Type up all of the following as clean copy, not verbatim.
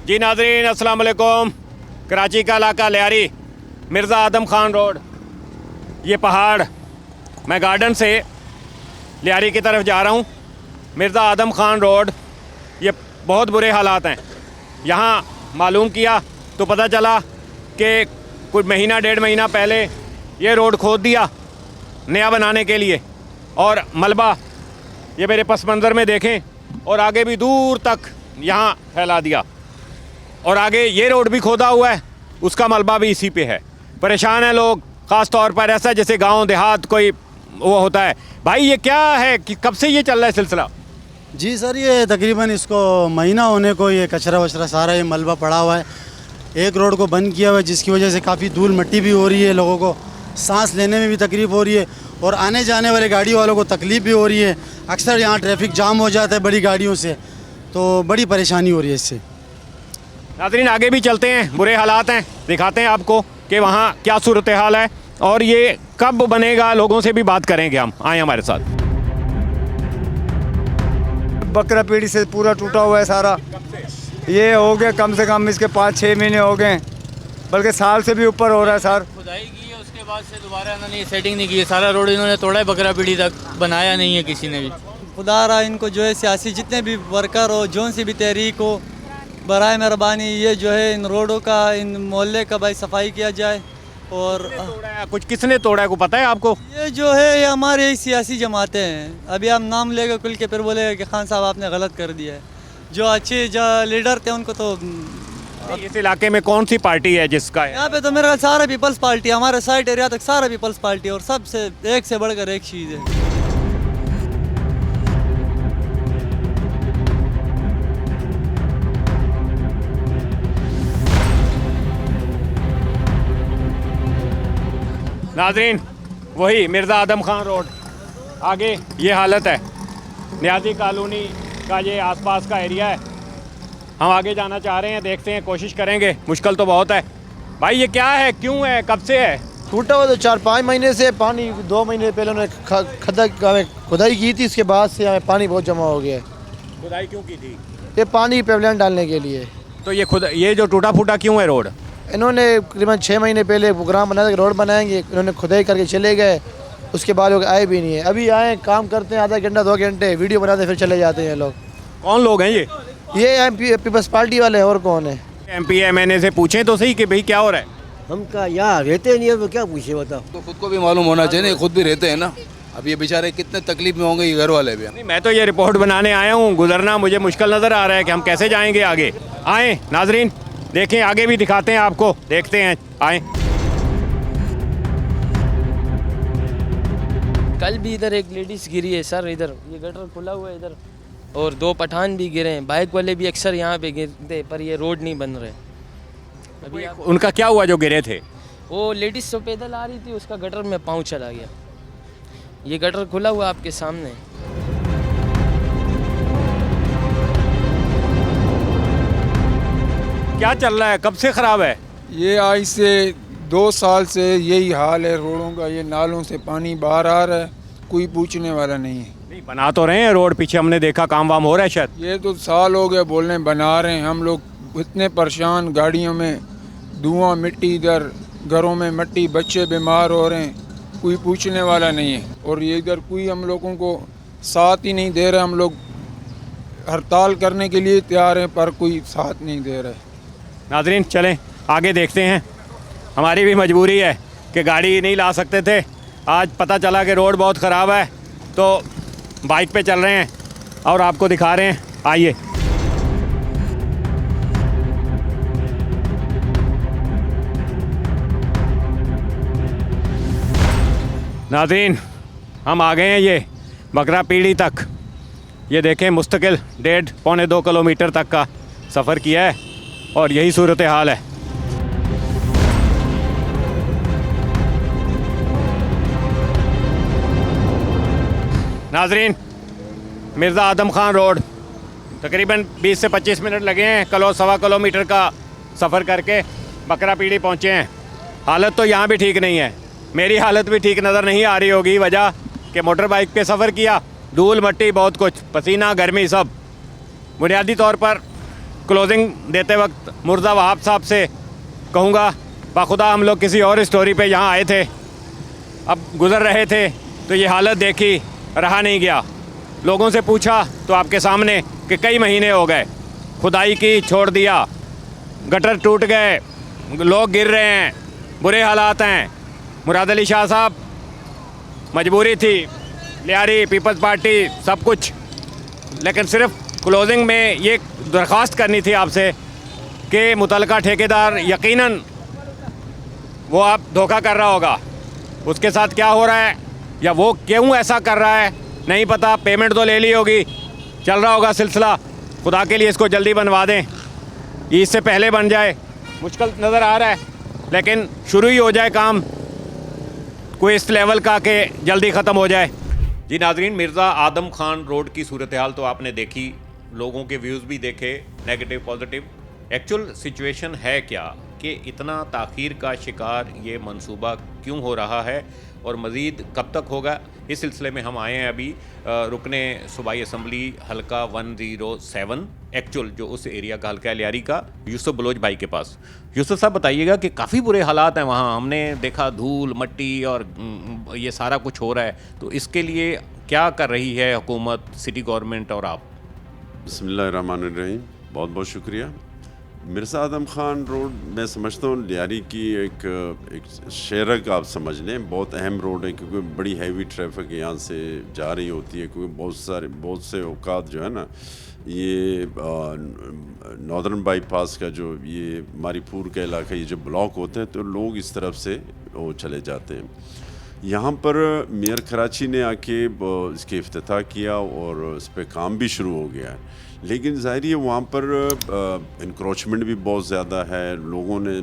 जी नाज़रीन अस्सलाम वालेकुम। कराची का इलाका लियारी, मिर्ज़ा आदम ख़ान रोड, ये पहाड़, मैं गार्डन से लियारी की तरफ जा रहा हूँ। मिर्ज़ा आदम ख़ान रोड, ये बहुत बुरे हालात हैं। यहाँ मालूम किया तो पता चला कि कुछ महीना डेढ़ महीना पहले ये रोड खोद दिया नया बनाने के लिए, और मलबा ये मेरे पस मंज़र में देखें, और आगे भी दूर तक यहाँ फैला दिया, और आगे ये रोड भी खोदा हुआ है, उसका मलबा भी इसी पे है। परेशान है लोग, ख़ास तौर पर ऐसा जैसे गांव देहात कोई वो होता है। भाई ये क्या है कि कब से ये चल रहा है सिलसिला? जी सर, ये तकरीबन इसको महीना होने को ये कचरा वचरा सारा ये मलबा पड़ा हुआ है। एक रोड को बंद किया हुआ है जिसकी वजह से काफ़ी धूल मिट्टी भी हो रही है, लोगों को सांस लेने में भी तकलीफ़ हो रही है और आने जाने वाले गाड़ी वालों को तकलीफ़ भी हो रही है। अक्सर यहाँ ट्रैफिक जाम हो जाता है बड़ी गाड़ियों से, तो बड़ी परेशानी हो रही है इससे। नाज़रीन आगे भी चलते हैं, बुरे हालात हैं, दिखाते हैं आपको कि वहाँ क्या सूरत हाल है और ये कब बनेगा, लोगों से भी बात करेंगे हम। आए हमारे साथ। बकरा पीढ़ी से पूरा टूटा हुआ है सारा। ये हो गया कम से कम इसके 5-6 महीने हो गए, बल्कि साल से भी ऊपर हो रहा है सर। खुदाई की है, उसके बाद से दोबारा इन्होंने सेटिंग नहीं की है। सारा रोड इन्होंने तोड़ा है, बकरा पीढ़ी तक बनाया नहीं है किसी ने भी। खुदा रहा इनको जो है सियासी जितने भी वर्कर हो, जौन सी भी तहरीक हो, बराए मेहरबानी ये जो है इन रोडों का, इन मोहल्ले का भाई सफाई किया जाए। और कुछ किसने तोड़ा है, को पता है आपको? ये जो है ये हमारे सियासी जमातें हैं। अभी हम नाम लेगा कुल के फिर बोलेगा कि खान साहब आपने गलत कर दिया है। जो अच्छे जो लीडर थे उनको तो इस इलाके में कौन सी पार्टी है जिसका है? यहाँ पे तो मेरे ख्याल सारा पीपल्स पार्टी, हमारे साइड एरिया तक सारा पीपल्स पार्टी, और सबसे एक से बढ़कर एक चीज़ है। नाज़रीन वही मिर्ज़ा आदम ख़ान रोड, आगे ये हालत है। न्याजी कॉलोनी का ये आसपास का एरिया है। हम आगे जाना चाह रहे हैं, देखते हैं, कोशिश करेंगे। मुश्किल तो बहुत है। भाई ये क्या है, क्यों है, कब से है? टूटा हुआ तो 4-5 महीने से। पानी 2 महीने पहले उन्होंने खुदाई की थी, इसके बाद से हमें पानी बहुत जमा हो गया है। खुदाई क्यों की थी? ये पानी पाइपलाइन डालने के लिए। तो ये जो टूटा फूटा क्यों है रोड? इन्होंने तकरीबन 6 महीने पहले प्रोग्राम बनाया था कि रोड बनाएंगे, इन्होंने खुदाई करके चले गए, उसके बाद लोग आए भी नहीं है। अभी आए, काम करते हैं आधा घंटा 2 घंटे, वीडियो बनाते फिर चले जाते हैं लोग। कौन लोग हैं ये एमपी पीपल्स पार्टी वाले हैं, और कौन है? MP MNA से पूछें तो सही कि भाई क्या हो रहा है। हम का यहाँ रहते नहीं है तो क्या पूछे, बताओ। तो खुद को भी मालूम होना चाहिए, खुद भी रहते हैं ना। अब ये बेचारे कितने तकलीफ में होंगे, ये घर वाले भी। नहीं, मैं तो ये रिपोर्ट बनाने आया हूँ, गुजरना मुझे मुश्किल नज़र आ रहा है कि हम कैसे जाएंगे आगे। आए नाजरीन देखें, आगे भी दिखाते हैं आपको, देखते हैं। आए। कल भी इधर एक लेडीज़ गिरी है सर, इधर ये गटर खुला हुआ है इधर, और 2 पठान भी गिरे हैं। बाइक वाले भी अक्सर यहाँ पे गिरते, पर ये रोड नहीं बन रहे अभी। उनका क्या हुआ जो गिरे थे? वो लेडीज़ तो पैदल आ रही थी, उसका गटर में पाँव चला गया। ये गटर खुला हुआ आपके सामने। क्या चल रहा है, कब से ख़राब है? ये आज से 2 साल से यही हाल है रोडों का। ये नालों से पानी बाहर आ रहा है, कोई पूछने वाला नहीं है। नहीं, बना तो रहे हैं रोड, पीछे हमने देखा काम वाम हो रहा है शायद। ये तो साल हो गए बोलने बना रहे हैं। हम लोग इतने परेशान, गाड़ियों में धुआं, मिट्टी, इधर घरों में मिट्टी, बच्चे बीमार हो रहे हैं, कोई पूछने वाला नहीं है। और ये इधर कोई हम लोगों को साथ ही नहीं दे रहा। हम लोग हड़ताल करने के लिए तैयार हैं, पर कोई साथ नहीं दे रहा है। नाजरीन चलें आगे देखते हैं। हमारी भी मजबूरी है कि गाड़ी नहीं ला सकते थे, आज पता चला कि रोड बहुत ख़राब है तो बाइक पे चल रहे हैं और आपको दिखा रहे हैं। आइए। नाज़रीन हम आ गए हैं ये बकरा पीढ़ी तक। ये देखें, मुस्तकिल 1.5-2 किलोमीटर तक का सफ़र किया है और यही सूरत हाल है। नाजरीन मिर्ज़ा आदम ख़ान रोड, तकरीबन 20 से 25 मिनट लगे हैं, 1.25 किलोमीटर का सफ़र करके बकरा पीढ़ी पहुँचे हैं। हालत तो यहाँ भी ठीक नहीं है, मेरी हालत भी ठीक नज़र नहीं आ रही होगी, वजह कि मोटर बाइक पे सफ़र किया, धूल मट्टी बहुत कुछ, पसीना गर्मी सब। बुनियादी तौर पर क्लोजिंग देते वक्त मुर्जा वहाब साहब से कहूँगा, बाखुदा हम लोग किसी और स्टोरी पे यहाँ आए थे, अब गुज़र रहे थे तो ये हालत देखी, रहा नहीं गया। लोगों से पूछा तो आपके सामने कि कई महीने हो गए, खुदाई की छोड़ दिया, गटर टूट गए, लोग गिर रहे हैं, बुरे हालात हैं। मुराद अली शाह साहब, मजबूरी थी, लियारी, पीपल्स पार्टी, सब कुछ, लेकिन सिर्फ क्लोजिंग में ये दरख्वास्त करनी थी आपसे कि मुतलका ठेकेदार यकीनन वो आप धोखा कर रहा होगा, उसके साथ क्या हो रहा है या वो क्यों ऐसा कर रहा है नहीं पता, पेमेंट तो ले ली होगी, चल रहा होगा सिलसिला, खुदा के लिए इसको जल्दी बनवा दें, ईद से पहले बन जाए। मुश्किल नज़र आ रहा है लेकिन शुरू ही हो जाए काम कोई इस लेवल का कि जल्दी ख़त्म हो जाए। जी नाजरीन, मिर्ज़ा आदम खान रोड की सूरत हाल तो आपने देखी, लोगों के व्यूज़ भी देखे, नेगेटिव पॉजिटिव। एक्चुअल सिचुएशन है क्या कि इतना ताख़ीर का शिकार ये मंसूबा क्यों हो रहा है और मज़ीद कब तक होगा, इस सिलसिले में हम आए हैं अभी रुकने सूबाई असम्बली हल्का 107 एक्चुअल जो उस एरिया का हल्का है लियारी का, यूसुफ बलोच भाई के पास। यूसुफ साहब बताइएगा कि काफ़ी बुरे हालात हैं वहाँ, हमने देखा धूल मट्टी और ये सारा कुछ हो रहा है, तो इसके लिए क्या कर रही है हुकूमत, सिटी गवर्नमेंट और आप? बिस्मिल्लाहिर्रहमानिर्रहीम, बहुत बहुत शुक्रिया। मिर्ज़ा आदम खान रोड मैं समझता हूँ लियारी की एक शहर आप समझ लें, बहुत अहम रोड है क्योंकि बड़ी हैवी ट्रैफिक यहाँ से जा रही होती है, क्योंकि बहुत से औकात जो है ना ये नॉर्दर्न बाईपास का जो ये मारीपुर का इलाका ये जो ब्लॉक होते हैं तो लोग इस तरफ से वो चले जाते हैं। यहाँ पर मेयर कराची ने आके इसके इफ्तिताह किया और इस पर काम भी शुरू हो गया है, लेकिन ज़ाहिर है वहाँ पर इंक्रोचमेंट भी बहुत ज़्यादा है। लोगों ने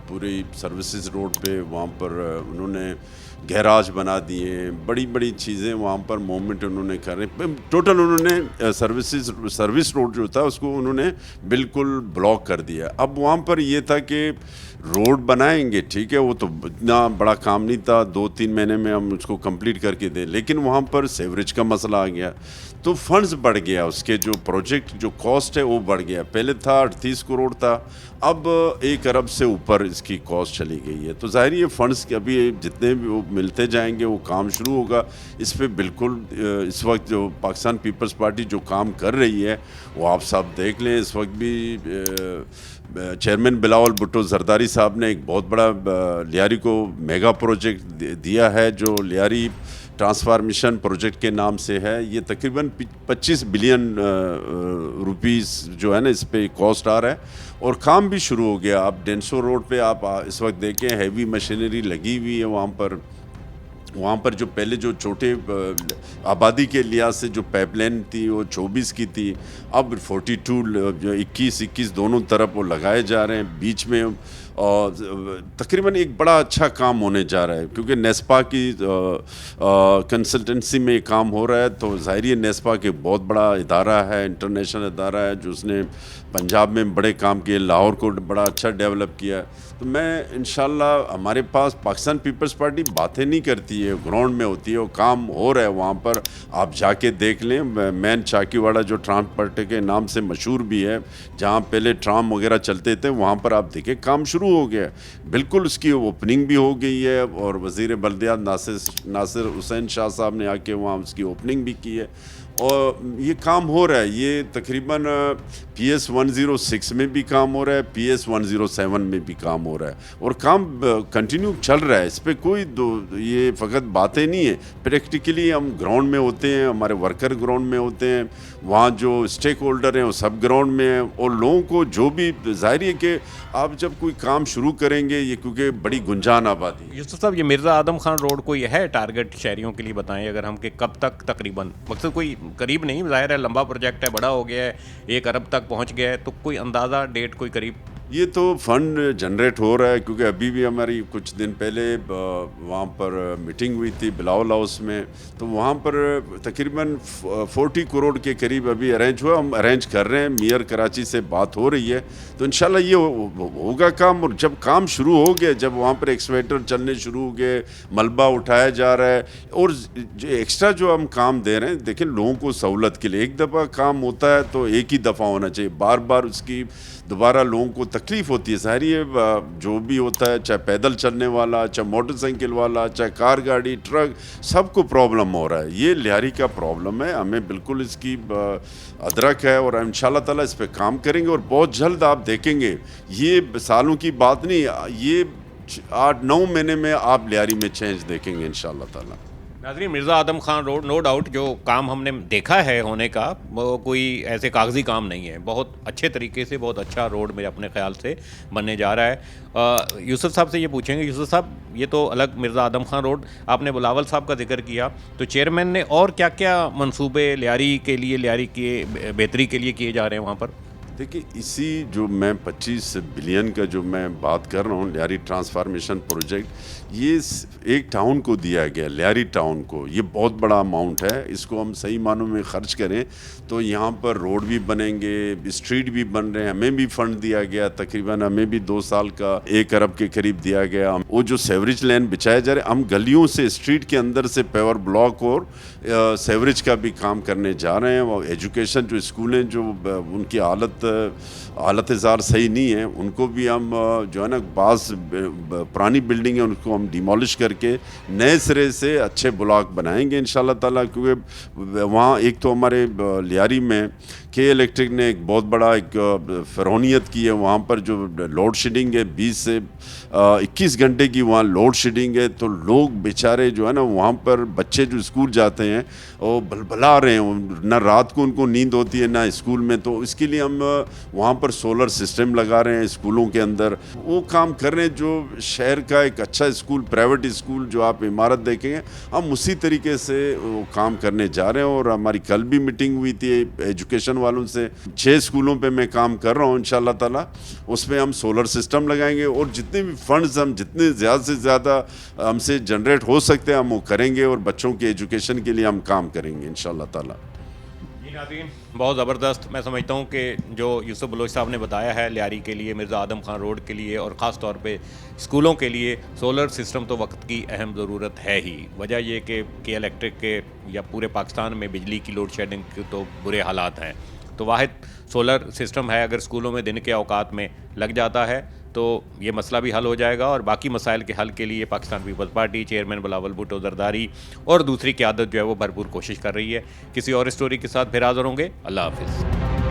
पूरी सर्विसेज रोड पे वहाँ पर उन्होंने गैराज बना दिए, बड़ी बड़ी चीज़ें वहाँ पर मूवमेंट उन्होंने कर रहे, टोटल उन्होंने सर्विस रोड जो था उसको उन्होंने बिल्कुल ब्लॉक कर दिया। अब वहाँ पर ये था कि रोड बनाएंगे, ठीक है, वो तो इतना बड़ा काम नहीं था, 2-3 महीने में हम उसको कंप्लीट करके दें, लेकिन वहाँ पर सेवरेज का मसला आ गया तो फंड्स बढ़ गया, उसके जो प्रोजेक्ट जो कॉस्ट है वो बढ़ गया। पहले था 38 करोड़ था, अब 1 अरब से ऊपर इसकी कॉस्ट चली गई है। तो ज़ाहिर ये फंड्स अभी जितने भी वो मिलते जाएंगे वो काम शुरू होगा। इस पर बिल्कुल इस वक्त जो पाकिस्तान पीपल्स पार्टी जो काम कर रही है वो आप सब देख लें। इस वक्त भी चेयरमैन बिलावल भुट्टो जरदारी साहब ने एक बहुत बड़ा लियारी को मेगा प्रोजेक्ट दिया है जो लियारी ट्रांसफॉर्मेशन प्रोजेक्ट के नाम से है। ये तकरीबन 25 बिलियन रुपीस जो है ना इस पे कॉस्ट आ रहा है और काम भी शुरू हो गया। आप डेंसो रोड पे आप इस वक्त देखें हैवी मशीनरी लगी हुई है वहाँ पर जो पहले जो छोटे आबादी के लिहाज से जो पाइपलाइन थी वो 24 की थी, अब 42 जो 21 दोनों तरफ वो लगाए जा रहे हैं। बीच में तकरीबन एक बड़ा अच्छा काम होने जा रहा है क्योंकि नेस्पा की कंसल्टेंसी में काम हो रहा है। तो ज़ाहिर है नेस्पा के बहुत बड़ा इदारा है, इंटरनेशनल इदारा है जो उसने पंजाब में बड़े काम किए, लाहौर को बड़ा अच्छा डेवलप किया। तो मैं इंशाल्लाह हमारे पास पाकिस्तान पीपल्स पार्टी बातें नहीं करती है, ग्राउंड में होती है, वो काम हो रहा है वहाँ पर। आप जाके देख लें, मैन चाकीवाड़ा जो ट्राम पार्टी के नाम से मशहूर भी है, जहाँ पहले ट्राम वगैरह चलते थे वहाँ पर आप देखें काम शुरू हो गया, बिल्कुल उसकी ओपनिंग भी हो गई है और वज़ीर बल्दियात नासिर हुसैन शाह साहब ने आके वहाँ उसकी ओपनिंग भी की है और ये काम हो रहा है। ये तकरीबन PS 106 में भी काम हो रहा है, PS 107 में भी काम हो रहा है और काम कंटिन्यू चल रहा है। इस पर कोई ये फ़कत बातें नहीं है, प्रैक्टिकली हम ग्राउंड में होते हैं, हमारे वर्कर ग्राउंड में होते हैं, वहाँ जो स्टेक होल्डर हैं वो सब ग्राउंड में हैं और लोगों को जो भी ज़ाहिर है कि आप जब कोई काम शुरू करेंगे ये क्योंकि बड़ी गुंजान आबादी। यूसुफ साहब, ये मिर्ज़ा आदम खान रोड को ये है टारगेट शहरियों के लिए बताएं अगर हम कि कब तक तकरीबन, मकसद कोई करीब नहीं, ज़ाहिर है लंबा प्रोजेक्ट है, बड़ा हो गया है, 1 अरब तक पहुंच गया है, तो कोई अंदाज़ा डेट कोई करीब? ये तो फंड जनरेट हो रहा है, क्योंकि अभी भी हमारी कुछ दिन पहले वहाँ पर मीटिंग हुई थी बिलावल हाउस में, तो वहाँ पर तकरीबन 40 करोड़ के करीब अभी अरेंज हुआ। हम अरेंज कर रहे हैं, मेयर कराची से बात हो रही है, तो इंशाल्लाह ये होगा काम। और जब काम शुरू हो गया, जब वहाँ पर एक्सवेटर चलने शुरू हो गए, मलबा उठाया जा रहा है, और जो एक्स्ट्रा जो हम काम दे रहे हैं, देखिए लोगों को सहूलत के लिए एक दफ़ा काम होता है तो एक ही दफ़ा होना चाहिए, बार बार उसकी दोबारा लोगों को तकलीफ़ होती है। सारी ये जो भी होता है, चाहे पैदल चलने वाला, चाहे मोटरसाइकिल वाला, चाहे कार गाड़ी ट्रक, सबको प्रॉब्लम हो रहा है। ये लियारी का प्रॉब्लम है, हमें बिल्कुल इसकी अदरक है, और इंशाल्लाह ताला इस पर काम करेंगे। और बहुत जल्द आप देखेंगे, ये सालों की बात नहीं, ये 8-9 महीने में आप लियारी में चेंज देखेंगे इंशाल्लाह ताला। नाज़रीन, मिर्ज़ा आदम खान रोड नो डाउट जो काम हमने देखा है होने का, वो कोई ऐसे कागजी काम नहीं है। बहुत अच्छे तरीके से, बहुत अच्छा रोड मेरे अपने ख्याल से बनने जा रहा है। यूसुफ साहब से ये पूछेंगे, यूसुफ साहब ये तो अलग मिर्ज़ा आदम खान रोड, आपने बिलावल साहब का जिक्र किया, तो चेयरमैन ने और क्या क्या मंसूबे लियारी के लिए, लियारी के बेहतरी के लिए किए जा रहे हैं वहाँ पर? देखिए, इसी जो मैं 25 बिलियन का जो मैं बात कर रहा हूँ, लियारी ट्रांसफार्मेशन प्रोजेक्ट, ये एक टाउन को दिया गया, लियारी टाउन को। ये बहुत बड़ा अमाउंट है, इसको हम सही मानों में ख़र्च करें तो यहाँ पर रोड भी बनेंगे, स्ट्रीट भी बन रहे हैं। हमें भी फंड दिया गया, तकरीबन हमें भी 2 साल का 1 अरब के करीब दिया गया। वो जो सेवरेज लाइन बिछाया जा रहा है, हम गलियों से, स्ट्रीट के अंदर से पेवर ब्लॉक और सेवरेज का भी काम करने जा रहे हैं। और एजुकेशन जो स्कूल हैं, जो उनकी हालत ज़ार सही नहीं है, उनको भी हम जो है ना, बास पुरानी बिल्डिंग है उनको हम डिमोलिश करके नए सिरे से अच्छे ब्लॉक बनाएंगे इंशाल्लाह ताला। क्योंकि वहाँ एक तो हमारे लियारी में के इलेक्ट्रिक ने एक बहुत बड़ा एक फ़रौनियत की है। वहाँ पर जो लोड शेडिंग है, 20 से 21 घंटे की वहाँ लोड शेडिंग है, तो लोग बेचारे जो है ना, वहाँ पर बच्चे जो स्कूल जाते हैं वो भलभला रहे हैं, ना रात को उनको नींद होती है ना स्कूल में। तो इसके लिए हम वहाँ पर सोलर सिस्टम लगा रहे हैं स्कूलों के अंदर, वो काम कर रहे हैं। जो शहर का एक अच्छा स्कूल, प्राइवेट स्कूल जो आप इमारत देखेंगे, हम उसी तरीके से वो काम करने जा रहे हैं। और हमारी कल भी मीटिंग हुई थी एजुकेशन वालों से, 6 स्कूलों पे मैं काम कर रहा हूँ इंशाल्लाह ताला, उसमें हम सोलर सिस्टम लगाएंगे। और जितने भी फंड्स हम जितने ज़्यादा से ज़्यादा हमसे जनरेट हो सकते हैं हम वो करेंगे, और बच्चों के एजुकेशन के लिए हम काम करेंगे इंशाल्लाह ताला। नाज़रीन, बहुत ज़बरदस्त मैं समझता हूँ कि जो यूसुफ बलोच साहब ने बताया है लियारी के लिए, मिर्ज़ा आदम खान रोड के लिए, और ख़ास तौर पे स्कूलों के लिए सोलर सिस्टम तो वक्त की अहम ज़रूरत है ही। वजह ये कि इलेक्ट्रिक के या पूरे पाकिस्तान में बिजली की लोड शेडिंग के तो बुरे हालात हैं, तो वाहिद सोलर सिस्टम है। अगर स्कूलों में दिन के औकात में लग जाता है तो ये मसला भी हल हो जाएगा। और बाकी मसाइल के हल के लिए पाकिस्तान पीपल्स पार्टी, चेयरमैन बिलावल भुट्टो ज़रदारी और दूसरी क़यादत जो है वो भरपूर कोशिश कर रही है। किसी और स्टोरी के साथ फिर हाज़िर होंगे। अल्लाह हाफ़िज़।